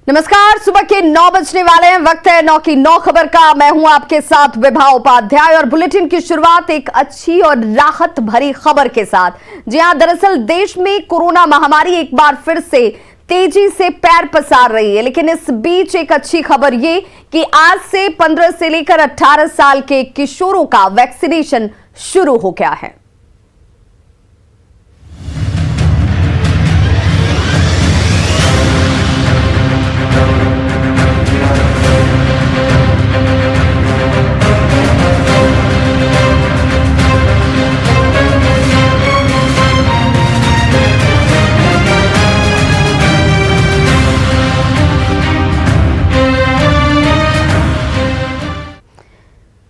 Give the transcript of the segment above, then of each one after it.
नमस्कार, सुबह के 9 बजने वाले हैं। वक्त है 9 की 9 खबर का। मैं हूं आपके साथ विभा उपाध्याय और बुलेटिन की शुरुआत एक अच्छी और राहत भरी खबर के साथ। जी हां, दरअसल देश में कोरोना महामारी एक बार फिर से तेजी से पैर पसार रही है, लेकिन इस बीच एक अच्छी खबर ये कि आज से 15 से लेकर 18 साल के किशोरों का वैक्सीनेशन शुरू हो गया है।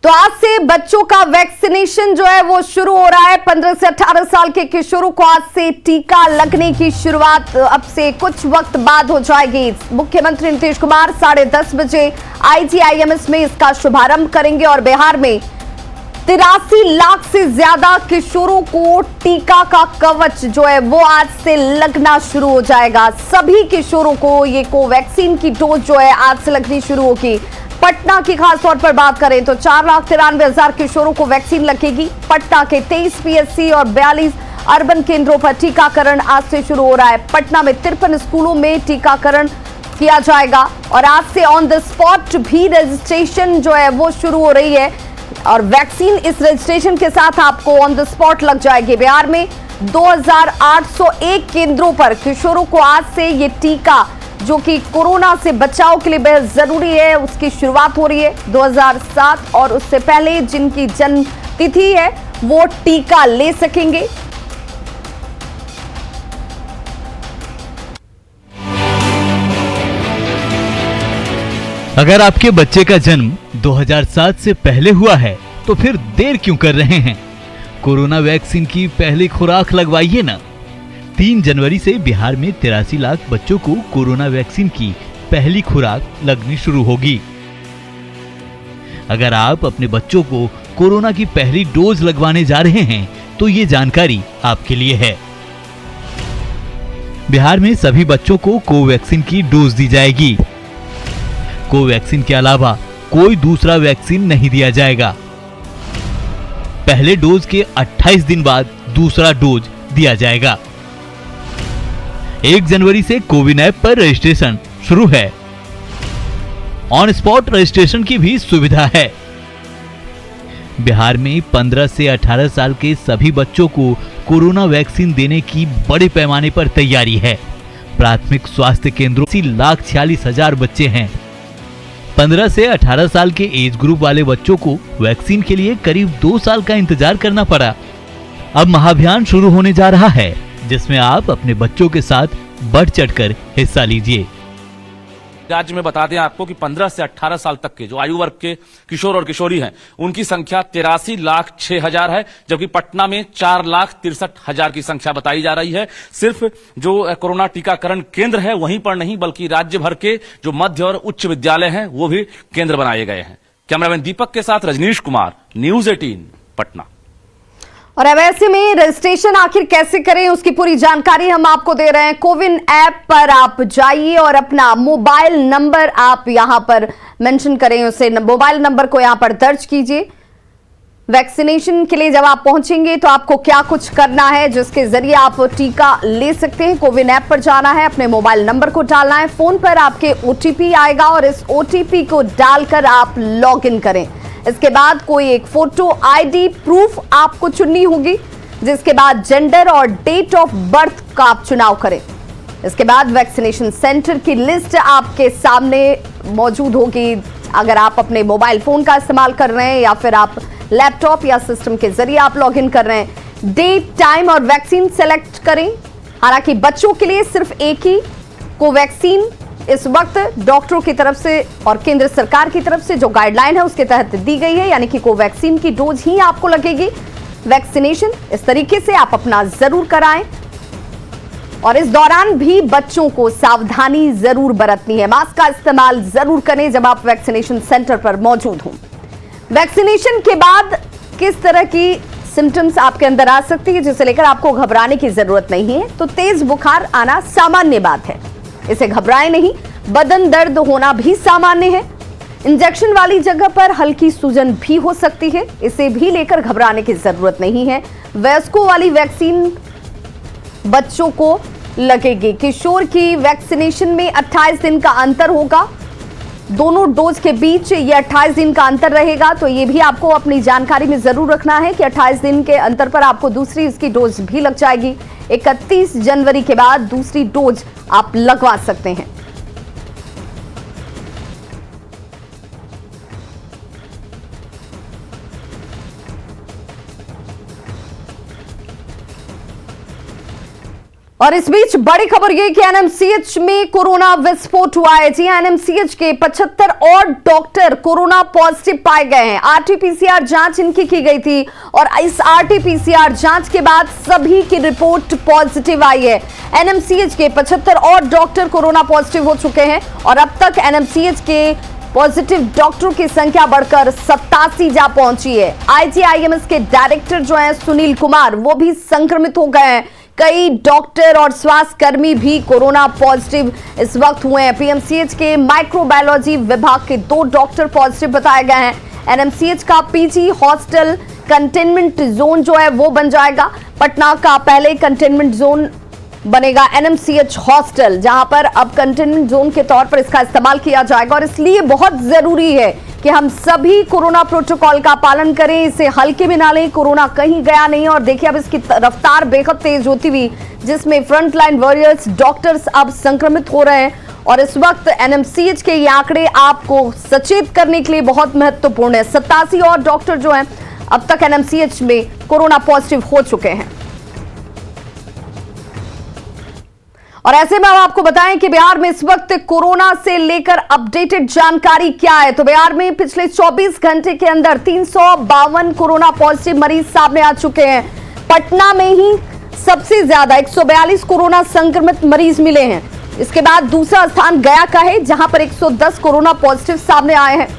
तो आज से बच्चों का वैक्सीनेशन जो है वो शुरू हो रहा है। 15 से 18 साल के किशोरों को आज से टीका लगने की शुरुआत अब से कुछ वक्त बाद हो जाएगी। मुख्यमंत्री नीतीश कुमार 10:30 बजे IGIMS में इसका शुभारंभ करेंगे और बिहार में 83 लाख से ज्यादा किशोरों को टीका का कवच जो है वो आज से लगना शुरू हो जाएगा। सभी किशोरों को ये कोवैक्सीन की डोज जो है आज से लगनी शुरू होगी। पटना की खास तौर पर बात करें तो 4,93,000 किशोरों को वैक्सीन लगेगी। पटना के 23 PSC और 42 अर्बन केंद्रों पर टीकाकरण आज से शुरू हो रहा है। पटना में 53 स्कूलों में टीकाकरण किया जाएगा और आज से ऑन द स्पॉट भी रजिस्ट्रेशन जो है वो शुरू हो रही है और वैक्सीन इस रजिस्ट्रेशन के साथ आपको ऑन द स्पॉट लग जाएगी। बिहार में 2,801 केंद्रों पर किशोरों को आज से ये टीका जो कि कोरोना से बचाव के लिए बेहद जरूरी है उसकी शुरुआत हो रही है। 2007 और उससे पहले जिनकी जन्म तिथि है वो टीका ले सकेंगे। अगर आपके बच्चे का जन्म 2007 से पहले हुआ है तो फिर देर क्यों कर रहे हैं? कोरोना वैक्सीन की पहली खुराक लगवाइए ना। 3 जनवरी से बिहार में 83 लाख बच्चों को कोरोना वैक्सीन की पहली खुराक लगनी शुरू होगी। अगर आप अपने बच्चों को कोरोना की पहली डोज लगवाने जा रहे हैं तो ये जानकारी आपके लिए है। बिहार में सभी बच्चों को कोवैक्सीन की डोज दी जाएगी। कोवैक्सीन के अलावा कोई दूसरा वैक्सीन नहीं दिया जाएगा। पहले डोज के 28 दिन बाद दूसरा डोज दिया जाएगा। 1 जनवरी से कोविन ऐप पर रजिस्ट्रेशन शुरू है। ऑन स्पॉट रजिस्ट्रेशन की भी सुविधा है। बिहार में 15 से 18 साल के सभी बच्चों को कोरोना वैक्सीन देने की बड़े पैमाने पर तैयारी है। प्राथमिक स्वास्थ्य केंद्रों 80,46,000 बच्चे हैं। 15 से 18 साल के एज ग्रुप वाले बच्चों को वैक्सीन के लिए करीब 2 साल का इंतजार करना पड़ा। अब महाअभियान शुरू होने जा रहा है जिसमें आप अपने बच्चों के साथ बढ़ चढ़कर हिस्सा लीजिए। राज्य में बता दें आपको कि 15 से 18 साल तक के जो आयु वर्ग के किशोर और किशोरी हैं उनकी संख्या 83,06,000 है, जबकि पटना में 4,63,000 की संख्या बताई जा रही है। सिर्फ जो कोरोना टीकाकरण केंद्र है वहीं पर नहीं बल्कि राज्य भर के जो मध्य और उच्च विद्यालय हैं वो भी केंद्र बनाए गए हैं। कैमरामैन दीपक के साथ रजनीश कुमार, न्यूज 18 पटना। और अब ऐसे में रजिस्ट्रेशन आखिर कैसे करें उसकी पूरी जानकारी हम आपको दे रहे हैं। कोविन ऐप पर आप जाइए और अपना मोबाइल नंबर आप यहां पर मेंशन करें, उसे मोबाइल नंबर को यहां पर दर्ज कीजिए। वैक्सीनेशन के लिए जब आप पहुंचेंगे तो आपको क्या कुछ करना है जिसके जरिए आप टीका ले सकते हैं। कोविन ऐप पर जाना है, अपने मोबाइल नंबर को डालना है, फोन पर आपके OTP आएगा और इस OTP को डालकर आप लॉग इन करें। इसके बाद कोई एक फोटो ID प्रूफ आपको चुननी होगी, जिसके बाद जेंडर और डेट ऑफ बर्थ का आप चुनाव करें। इसके बाद वैक्सीनेशन सेंटर की लिस्ट आपके सामने मौजूद होगी। अगर आप अपने मोबाइल फोन का इस्तेमाल कर रहे हैं या फिर आप लैपटॉप या सिस्टम के जरिए आप लॉग इन कर रहे हैं, डेट, टाइम और वैक्सीन सेलेक्ट करें। हालांकि बच्चों के लिए सिर्फ एक ही कोवैक्सीन इस वक्त डॉक्टरों की तरफ से और केंद्र सरकार की तरफ से जो गाइडलाइन है उसके तहत दी गई है, यानी कि कोवैक्सीन की डोज ही आपको लगेगी। वैक्सीनेशन इस तरीके से आप अपना जरूर कराएं और इस दौरान भी बच्चों को सावधानी जरूर बरतनी है। मास्क का इस्तेमाल जरूर करें जब आप वैक्सीनेशन सेंटर पर मौजूद हों। वैक्सीनेशन के बाद किस तरह की सिम्टम्स आपके अंदर आ सकती है जिसे लेकर आपको घबराने की जरूरत नहीं है। तो तेज बुखार आना सामान्य बात है, इसे घबराएं नहीं। बदन दर्द होना भी सामान्य है। इंजेक्शन वाली जगह पर हल्की सूजन भी हो सकती है, इसे भी लेकर घबराने की जरूरत नहीं है। वयस्कों वाली वैक्सीन बच्चों को लगेगी। किशोर की वैक्सीनेशन में 28 दिन का अंतर होगा, दोनों डोज के बीच ये 28 दिन का अंतर रहेगा। तो ये भी आपको अपनी जानकारी में जरूर रखना है कि 28 दिन के अंतर पर आपको दूसरी इसकी डोज भी लग जाएगी। 31 जनवरी के बाद दूसरी डोज आप लगवा सकते हैं। और इस बीच बड़ी खबर ये कि एनएमसीएच में कोरोना विस्फोट हुआ है। जी, एनएमसीएच के 75 और डॉक्टर कोरोना पॉजिटिव पाए गए हैं। आरटीपीसीआर जांच इनकी की गई थी और इस आरटीपीसीआर जांच के बाद सभी की रिपोर्ट पॉजिटिव आई है। एनएमसीएच के 75 और डॉक्टर कोरोना पॉजिटिव हो चुके हैं और अब तक एनएमसीएच के पॉजिटिव डॉक्टरों की संख्या बढ़कर 87 जा पहुंची है। आईजीआईएमएस के डायरेक्टर जो हैं सुनील कुमार, वो भी संक्रमित हो गए हैं। कई डॉक्टर और स्वास्थ्य कर्मी भी कोरोना पॉजिटिव इस वक्त हुए हैं। पीएमसीएच के माइक्रोबायोलॉजी विभाग के 2 डॉक्टर पॉजिटिव बताए गए हैं। एनएमसीएच का पीजी हॉस्टल कंटेनमेंट जोन जो है वो बन जाएगा। पटना का पहले कंटेनमेंट जोन बनेगा एनएमसीएच हॉस्टल, जहां पर अब कंटेनमेंट जोन के तौर पर इसका इस्तेमाल किया जाएगा। और इसलिए बहुत जरूरी है कि हम सभी कोरोना प्रोटोकॉल का पालन करें, इसे हल्के में ना लें। कोरोना कहीं गया नहीं और देखिए अब इसकी रफ्तार बेहद तेज होती हुई, जिसमें फ्रंटलाइन वॉरियर्स डॉक्टर्स अब संक्रमित हो रहे हैं। और इस वक्त एनएमसीएच के ये आंकड़े आपको सचेत करने के लिए बहुत महत्वपूर्ण है। 87 और डॉक्टर जो हैं अब तक एनएमसीएच में कोरोना पॉजिटिव हो चुके हैं। और ऐसे में हम आपको बताएं कि बिहार में इस वक्त कोरोना से लेकर अपडेटेड जानकारी क्या है। तो बिहार में पिछले 24 घंटे के अंदर 352 कोरोना पॉजिटिव मरीज सामने आ चुके हैं। पटना में ही सबसे ज्यादा 142 कोरोना संक्रमित मरीज मिले हैं। इसके बाद दूसरा स्थान गया का है, जहां पर 110 कोरोना पॉजिटिव सामने आए हैं।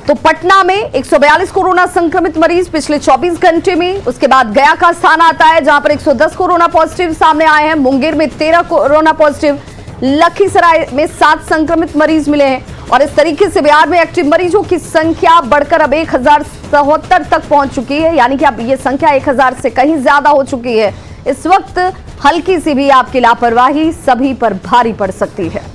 तो पटना में 142 कोरोना संक्रमित मरीज पिछले 24 घंटे में। उसके बाद गया का स्थान आता है, जहां पर 110 कोरोना पॉजिटिव सामने आए हैं। मुंगेर में 13 कोरोना पॉजिटिव, लखीसराय में 7 संक्रमित मरीज मिले हैं। और इस तरीके से बिहार में एक्टिव मरीजों की संख्या बढ़कर अब 1074 तक पहुंच चुकी है, यानी कि अब ये संख्या 1000 से कहीं ज्यादा हो चुकी है। इस वक्त हल्की सी भी आपकी लापरवाही सभी पर भारी पड़ सकती है।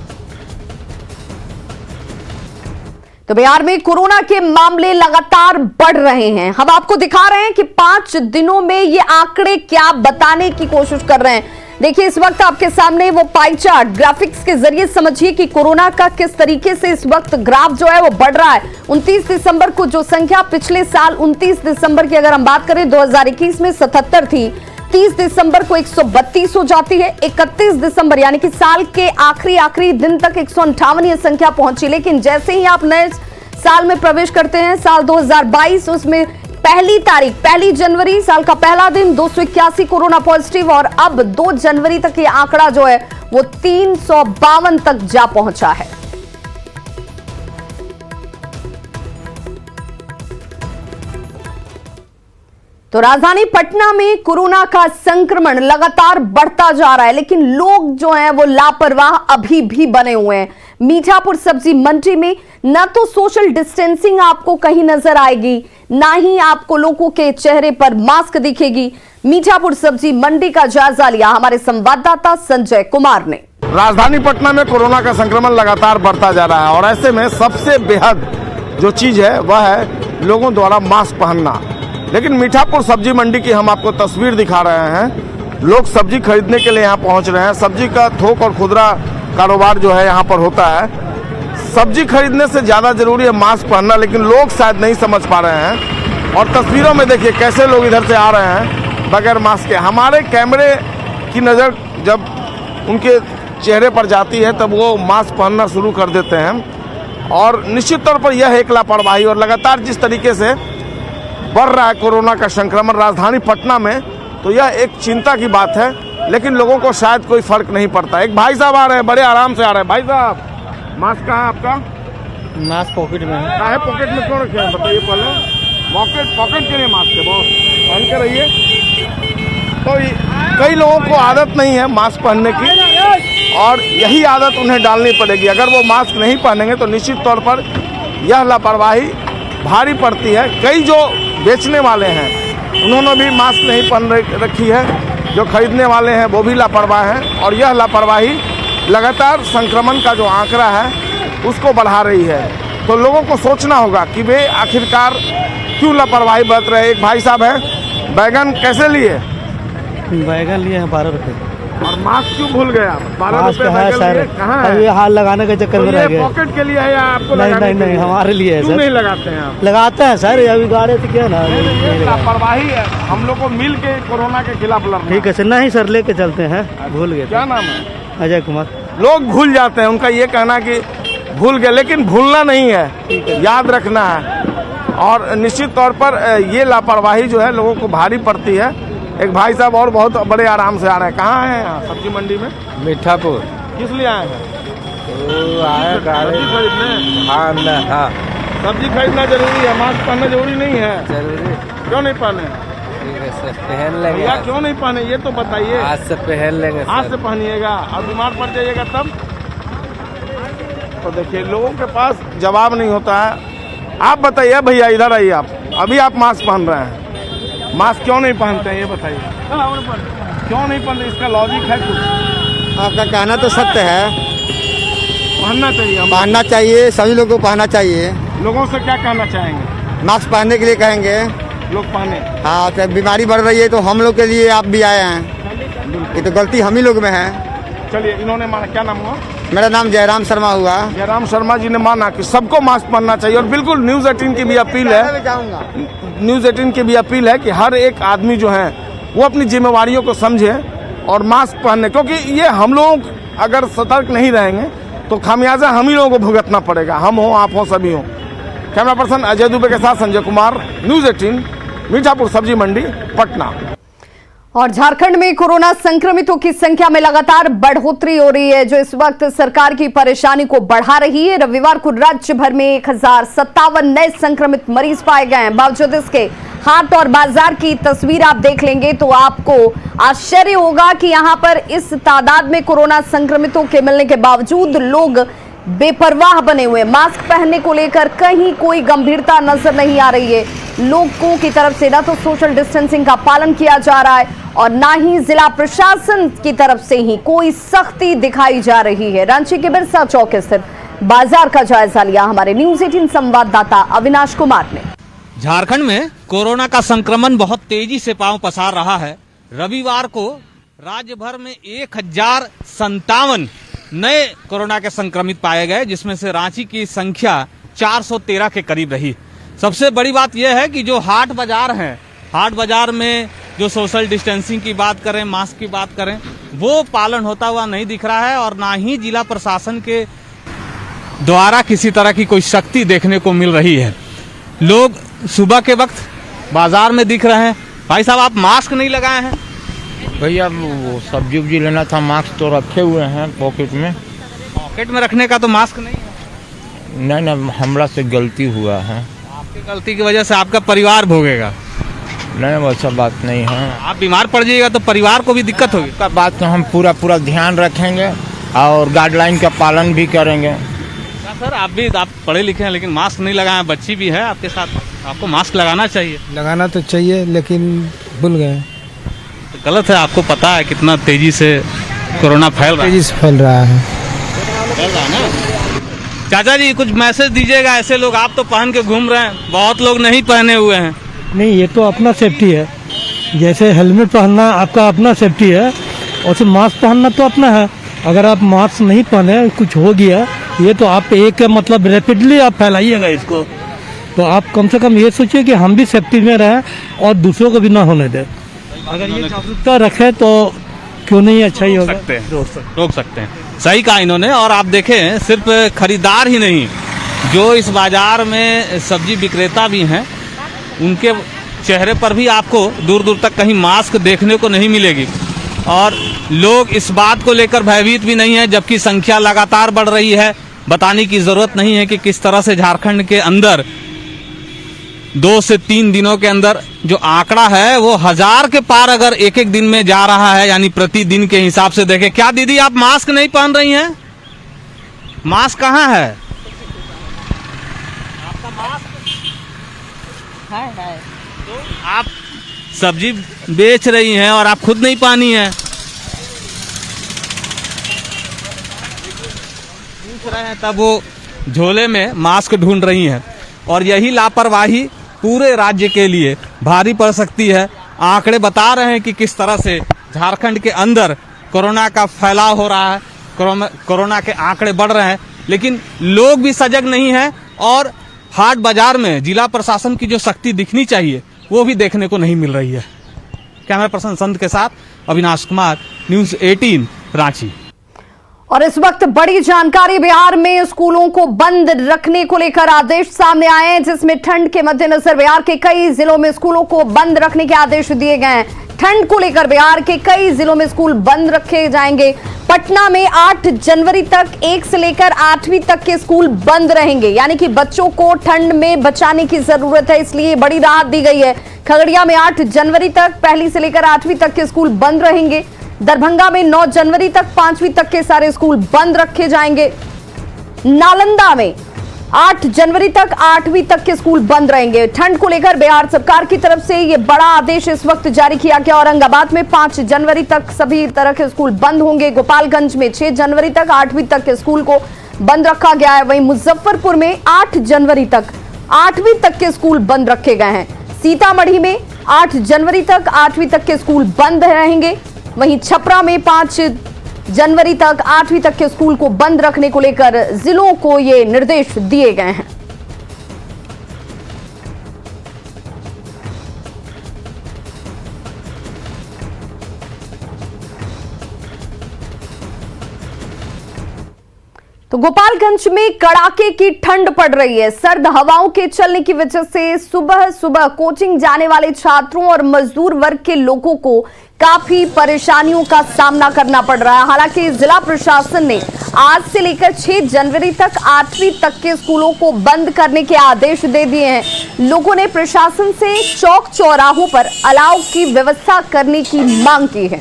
तो बिहार में कोरोना के मामले लगातार बढ़ रहे हैं। हम आपको दिखा रहे हैं कि 5 दिनों में ये आंकड़े क्या बताने की कोशिश कर रहे हैं। देखिए इस वक्त आपके सामने वो पाई चार्ट ग्राफिक्स के जरिए समझिए कि कोरोना का किस तरीके से इस वक्त ग्राफ जो है वो बढ़ रहा है। 29 दिसंबर को जो संख्या पिछले साल 29 दिसंबर की अगर हम बात करें 2021 में 77 थी, 30 दिसंबर को 132 हो जाती है। 31 दिसंबर यानी कि साल के आखिरी दिन तक 158 ये संख्या पहुंची। लेकिन जैसे ही आप नए साल में प्रवेश करते हैं, साल 2022, उसमें पहली जनवरी साल का पहला दिन 281 कोरोना पॉजिटिव और अब 2 जनवरी तक ये आंकड़ा जो है वो 352 तक जा पहुंचा है। तो राजधानी पटना में कोरोना का संक्रमण लगातार बढ़ता जा रहा है, लेकिन लोग जो हैं वो लापरवाह अभी भी बने हुए हैं। मीठापुर सब्जी मंडी में न तो सोशल डिस्टेंसिंग आपको कहीं नजर आएगी, ना ही आपको लोगों के चेहरे पर मास्क दिखेगी। मीठापुर सब्जी मंडी का जायजा लिया हमारे संवाददाता संजय कुमार ने। राजधानी पटना में कोरोना का संक्रमण लगातार बढ़ता जा रहा है और ऐसे में सबसे बेहद जो चीज है वह है लोगों द्वारा मास्क पहनना। लेकिन मीठापुर सब्जी मंडी की हम आपको तस्वीर दिखा रहे हैं। लोग सब्जी खरीदने के लिए यहाँ पहुँच रहे हैं। सब्जी का थोक और खुदरा कारोबार जो है यहाँ पर होता है। सब्जी खरीदने से ज़्यादा जरूरी है मास्क पहनना, लेकिन लोग शायद नहीं समझ पा रहे हैं। और तस्वीरों में देखिए कैसे लोग इधर से आ रहे हैं बगैर मास्क के। हमारे कैमरे की नज़र जब उनके चेहरे पर जाती है तब वो मास्क पहनना शुरू कर देते हैं। और निश्चित तौर पर यह एक लापरवाही और लगातार जिस तरीके से बढ़ रहा है कोरोना का संक्रमण राजधानी पटना में, तो यह एक चिंता की बात है। लेकिन लोगों को शायद कोई फर्क नहीं पड़ता। एक भाई साहब आ रहे हैं, बड़े आराम से आ रहे हैं। भाई साहब मास्क कहाँ है आपका? मास्क पॉकेट में है। है पॉकेट में क्यों रखे हैं बताइए पहले। पॉकेट के लिए मास्क है, बहुत पहन के रहिए। तो कई लोगों को आदत नहीं है मास्क पहनने की, और यही आदत उन्हें डालनी पड़ेगी। अगर वो मास्क नहीं पहनेंगे तो निश्चित तौर पर यह लापरवाही भारी पड़ती है। कई जो बेचने वाले हैं उन्होंने भी मास्क नहीं पहन रखी है, जो खरीदने वाले हैं वो भी लापरवाह हैं, और यह लापरवाही लगातार संक्रमण का जो आंकड़ा है उसको बढ़ा रही है। तो लोगों को सोचना होगा कि वे आखिरकार क्यों लापरवाही बरत रहे। एक भाई साहब हैं, बैगन कैसे लिए? बैगन लिए हैं 12 रुपए। और मास्क क्यों भूल गए आप? 12 मास्क रुपए है बैगन सर, लिए, कहाँ अभी है? हाथ लगाने के चक्कर तो में रह ये गए। पॉकेट के लिए है या आपको नहीं लगाने नहीं के नहीं, लिए? हमारे लिए है क्यों सर। नहीं लगाते हैं आप? लगाते हैं सर, अभी गाड़े से क्या ना। ये लापरवाही है। हम लोग को मिल के कोरोना के खिलाफ लड़ना। ठीक है सर, नहीं सर लेके चलते हैं, भूल गए। क्या नाम है? अजय कुमार। लोग भूल जाते हैं, उनका ये कहना कि भूल गए, लेकिन भूलना नहीं है, याद रखना है। और निश्चित तौर पर ये लापरवाही जो है लोगों को भारी पड़ती है। एक भाई साहब और बहुत बड़े आराम से आ रहे हैं। कहाँ हैं यहाँ? सब्जी मंडी में। मीठापुर किस लिए आए हैं? आया सब्जी खरीदने। हाँ सब्जी खरीदना जरूरी है, मास्क पहनना जरूरी नहीं है। जरूरी क्यों नहीं पहने? पहन लेंगे। भैया क्यों नहीं पहने ये तो बताइए। आज से पहन लेंगे आज से पहनिएगा और बीमार पड़ जाइएगा तब। तो देखिए लोगों के पास जवाब नहीं होता है। आप बताइए भैया, इधर आइए आप। अभी आप मास्क पहन रहे हैं, मास्क क्यों नहीं पहनते हैं ये बताइए। क्यों नहीं पहनते, इसका लॉजिक है कुछ? आपका कहना तो सत्य है, पहनना चाहिए। हम पहनना चाहिए, सभी लोगों को पहनना चाहिए। लोगों से क्या कहना चाहेंगे? मास्क पहनने के लिए कहेंगे। लोग पहने। हाँ, तो बीमारी बढ़ रही है तो हम लोग के लिए आप भी आए हैं, ये तो गलती हम ही लोग में है। चलिए, इन्होंने माना, क्या नाम हुआ? मेरा नाम जयराम शर्मा हुआ। जयराम शर्मा जी ने माना कि सबको मास्क पहनना चाहिए। और बिल्कुल न्यूज़ 18 की भी अपील है, न्यूज़ 18 की भी अपील है कि हर एक आदमी जो है वो अपनी जिम्मेवारियों को समझे और मास्क पहने, क्योंकि ये हम लोग अगर सतर्क नहीं रहेंगे तो खामियाजा हम ही लोगों को भुगतना पड़ेगा। हम हो, आप हो, सभी हो। कैमरा पर्सन अजय दुबे के साथ संजय कुमार, न्यूज़ 18, मीठापुर सब्जी मंडी, पटना। और झारखंड में कोरोना संक्रमितों की संख्या में लगातार बढ़ोतरी हो रही है, जो इस वक्त सरकार की परेशानी को बढ़ा रही है। रविवार को राज्य भर में 1057 नए संक्रमित मरीज पाए गए हैं। बावजूद इसके हाट और बाजार की तस्वीर आप देख लेंगे तो आपको आश्चर्य होगा कि यहां पर इस तादाद में कोरोना संक्रमितों के मिलने के बावजूद लोग बेपरवाह बने हुए। मास्क पहनने को लेकर कहीं कोई गंभीरता नजर नहीं आ रही है। लोगों की तरफ से ना तो सोशल डिस्टेंसिंग का पालन किया जा रहा है और ना ही जिला प्रशासन की तरफ से ही कोई सख्ती दिखाई जा रही है। रांची के बिरसा चौक स्थित बाजार का जायजा लिया हमारे न्यूज़ 18 संवाददाता अविनाश कुमार ने। झारखंड में कोरोना का संक्रमण बहुत तेजी से पांव पसार रहा है। रविवार को राज्य भर में 1057 नए कोरोना के संक्रमित पाए गए, जिसमें से रांची की संख्या 413 के करीब रही। सबसे बड़ी बात यह है कि जो हाट बाजार हैं, हाट बाजार में जो सोशल डिस्टेंसिंग की बात करें, मास्क की बात करें, वो पालन होता हुआ नहीं दिख रहा है और ना ही जिला प्रशासन के द्वारा किसी तरह की कोई सख्ती देखने को मिल रही है। लोग सुबह के वक्त बाजार में दिख रहे हैं। भाई साहब, आप मास्क नहीं लगाए हैं? भैया वो सब्जी उब्जी लेना था, मास्क तो रखे हुए हैं पॉकेट में। पॉकेट में रखने का तो मास्क नहीं है। नहीं, हमरा से गलती हुआ है। आपकी गलती की वजह से आपका परिवार भोगेगा। नहीं, वैसा बात नहीं है। आप बीमार पड़ जाइएगा तो परिवार को भी दिक्कत होगी। का बात तो हम पूरा ध्यान रखेंगे और गाइडलाइन का पालन भी करेंगे। सर, आप पढ़े लिखे हैं लेकिन मास्क नहीं लगाए हैं, बच्ची भी है आपके साथ, आपको मास्क लगाना चाहिए। लगाना तो चाहिए लेकिन भूल गए। तो गलत है, आपको पता है कितना तेजी से कोरोना फैल रहा है। तेजी से फैल रहा है। ना चाचा जी, कुछ मैसेज दीजिएगा। ऐसे लोग, आप तो पहन के घूम रहे हैं, बहुत लोग नहीं पहने हुए हैं। नहीं, ये तो अपना सेफ्टी है। जैसे हेलमेट पहनना आपका अपना सेफ्टी है, और मास्क पहनना तो अपना है। अगर आप मास्क नहीं पहने, कुछ हो गया, ये तो आप एक मतलब रैपिडली आप फैलाइएगा इसको। तो आप कम से कम ये सोचिए कि हम भी सेफ्टी में रहें और दूसरों को भी ना होने दें। अगर ये जागरूकता रखें तो क्यों नहीं अच्छा ही होगा। रोक सकते हैं। सही कहा इन्होंने। और आप देखें, सिर्फ खरीदार ही नहीं, जो इस बाजार में सब्जी विक्रेता भी हैं, उनके चेहरे पर भी आपको दूर दूर तक कहीं मास्क देखने को नहीं मिलेगी। और लोग इस बात को लेकर भयभीत भी नहीं है, जबकि संख्या लगातार बढ़ रही है। बताने की जरूरत नहीं है कि किस तरह से झारखंड के अंदर 2 से 3 दिनों के अंदर जो आंकड़ा है वो 1000 के पार अगर एक एक दिन में जा रहा है, यानी प्रतिदिन के हिसाब से देखें। क्या दीदी आप मास्क नहीं पहन रही हैं? मास्क कहाँ है? आपका मास्क है। तो आप सब्जी बेच रही हैं और आप खुद नहीं पहनी है। पूछ रहे हैं तब वो झोले में मास्क ढूंढ रही हैं। और यही लापरवाही पूरे राज्य के लिए भारी पड़ सकती है। आंकड़े बता रहे हैं कि किस तरह से झारखंड के अंदर कोरोना का फैलाव हो रहा है, कोरोना के आंकड़े बढ़ रहे हैं, लेकिन लोग भी सजग नहीं हैं और हाट बाजार में जिला प्रशासन की जो सख्ती दिखनी चाहिए वो भी देखने को नहीं मिल रही है। कैमरा पर्सन संत के साथ अविनाश कुमार, न्यूज़ 18 रांची। और इस वक्त बड़ी जानकारी, बिहार में स्कूलों को बंद रखने को लेकर आदेश सामने आए हैं, जिसमें ठंड के मद्देनजर बिहार के कई जिलों में स्कूलों को बंद रखने के आदेश दिए गए हैं। ठंड को लेकर बिहार के कई जिलों में स्कूल बंद रखे जाएंगे। पटना में 8 जनवरी तक 1 से लेकर 8वीं तक के स्कूल बंद रहेंगे, यानी कि बच्चों को ठंड में बचाने की जरूरत है, इसलिए बड़ी राहत दी गई है। खगड़िया में 8 जनवरी तक 1 से लेकर 8वीं तक के स्कूल बंद रहेंगे। दरभंगा में 9 जनवरी तक 5वीं तक के सारे स्कूल बंद रखे जाएंगे। नालंदा में 8 जनवरी तक 8वीं तक के स्कूल बंद रहेंगे। ठंड को लेकर बिहार सरकार की तरफ से यह बड़ा आदेश इस वक्त जारी किया गया। औरंगाबाद में 5 जनवरी तक सभी तरह के स्कूल बंद होंगे। गोपालगंज में 6 जनवरी तक 8वीं तक के स्कूल को बंद रखा गया है। वहीं मुजफ्फरपुर में 8 जनवरी तक 8वीं तक के स्कूल बंद रखे गए हैं। सीतामढ़ी में 8 जनवरी तक 8वीं तक के स्कूल बंद रहेंगे। वहीं छपरा में 5 जनवरी तक 8वीं तक के स्कूल को बंद रखने को लेकर जिलों को ये निर्देश दिए गए हैं। तो गोपालगंज में कड़ाके की ठंड पड़ रही है। सर्द हवाओं के चलने की वजह से सुबह सुबह कोचिंग जाने वाले छात्रों और मजदूर वर्ग के लोगों को काफी परेशानियों का सामना करना पड़ रहा है। हालांकि जिला प्रशासन ने आज से लेकर 6 जनवरी तक 8वीं तक के स्कूलों को बंद करने के आदेश दे दिए हैं। लोगों ने प्रशासन से चौक चौराहों पर अलाव की व्यवस्था करने की मांग की है।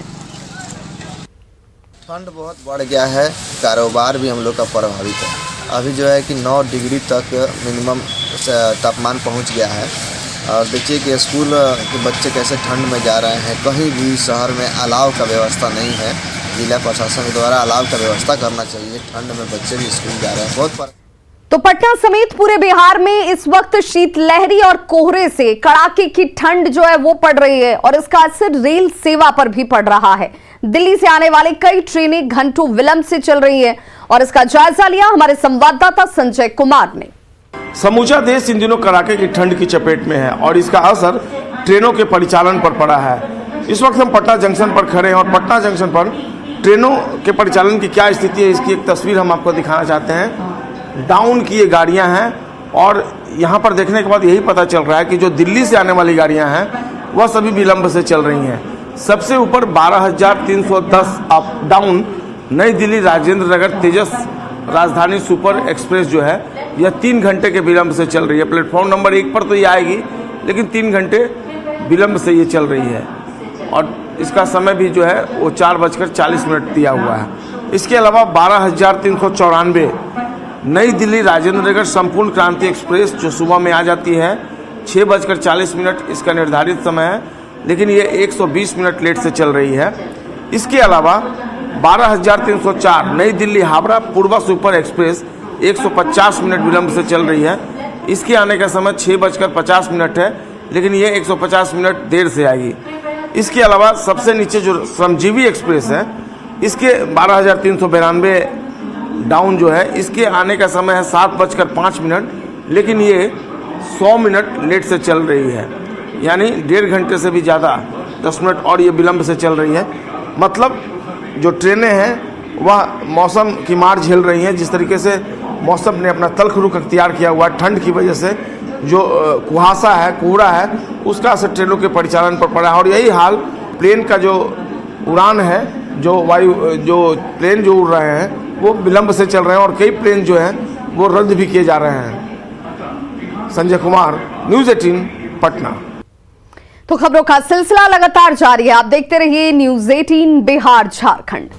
ठंड बहुत बढ़ गया है, कारोबार भी हम लोग का प्रभावित है। अभी जो है कि 9 डिग्री तक मिनिमम तापमान पहुंच गया है। और देखिए कि स्कूल के बच्चे कैसे ठंड में जा रहे हैं। कहीं भी शहर में अलाव का व्यवस्था नहीं है। जिला प्रशासन के द्वारा अलाव का व्यवस्था करना चाहिए। ठंड में बच्चे भी स्कूल जा रहे हैं। बहुत तो पटना समेत पूरे बिहार में इस वक्त शीतलहरी और कोहरे से कड़ाके की ठंड जो है वो पड़ रही है और इसका असर रेल सेवा पर भी पड़ रहा है। दिल्ली से आने वाले कई ट्रेनें घंटों विलंब से चल रही है और इसका जायजा लिया हमारे संवाददाता संजय कुमार ने। समूचा देश इन दिनों कड़ाके की ठंड की चपेट में है और इसका असर ट्रेनों के परिचालन पर पड़ा है। इस वक्त हम पटना जंक्शन पर खड़े हैं और पटना जंक्शन पर ट्रेनों के परिचालन की क्या स्थिति है इसकी एक तस्वीर हम आपको दिखाना चाहते हैं। डाउन की ये गाड़ियां हैं और यहाँ पर देखने के बाद यही पता चल रहा है कि जो दिल्ली से आने वाली गाड़ियां हैं वह सभी विलंब से चल रही हैं। सबसे ऊपर 12,310 अप डाउन नई दिल्ली राजेंद्र नगर तेजस राजधानी सुपर एक्सप्रेस जो है यह 3 घंटे के विलंब से चल रही है। प्लेटफॉर्म नंबर 1 पर तो ये आएगी लेकिन 3 घंटे विलंब से ये चल रही है और इसका समय भी जो है वो 4:40 दिया हुआ है। इसके अलावा 12,394 नई दिल्ली राजेंद्र नगर संपूर्ण क्रांति एक्सप्रेस जो सुबह में आ जाती है 6:40 इसका निर्धारित समय है लेकिन ये 120 मिनट लेट से चल रही है। इसके अलावा 12,304 नई दिल्ली हावड़ा पूर्वा सुपर एक्सप्रेस 150 मिनट विलंब से चल रही है। इसके आने का समय 6:50 है लेकिन ये 150 मिनट देर से आएगी। इसके अलावा सबसे नीचे जो श्रमजीवी एक्सप्रेस है इसके 12,392 डाउन जो है इसके आने का समय है 7:05 लेकिन ये 100 मिनट लेट से चल रही है, यानी 1.5 घंटे से भी ज़्यादा 10 मिनट और ये विलंब से चल रही है। मतलब जो ट्रेनें हैं वह मौसम की मार झेल रही हैं। जिस तरीके से मौसम ने अपना तल्ख रुख अख्तियार किया हुआ ठंड की वजह से जो कुहासा है कोहरा है उसका असर ट्रेनों के परिचालन पर पड़ा है और यही हाल प्लेन का जो उड़ान है जो प्लेन जो उड़ रहे हैं वो विलंब से चल रहे हैं और कई प्लेन जो हैं वो रद्द भी किए जा रहे हैं। संजय कुमार, न्यूज 18 पटना। तो खबरों का सिलसिला लगातार जारी है, आप देखते रहिए न्यूज 18 बिहार झारखंड।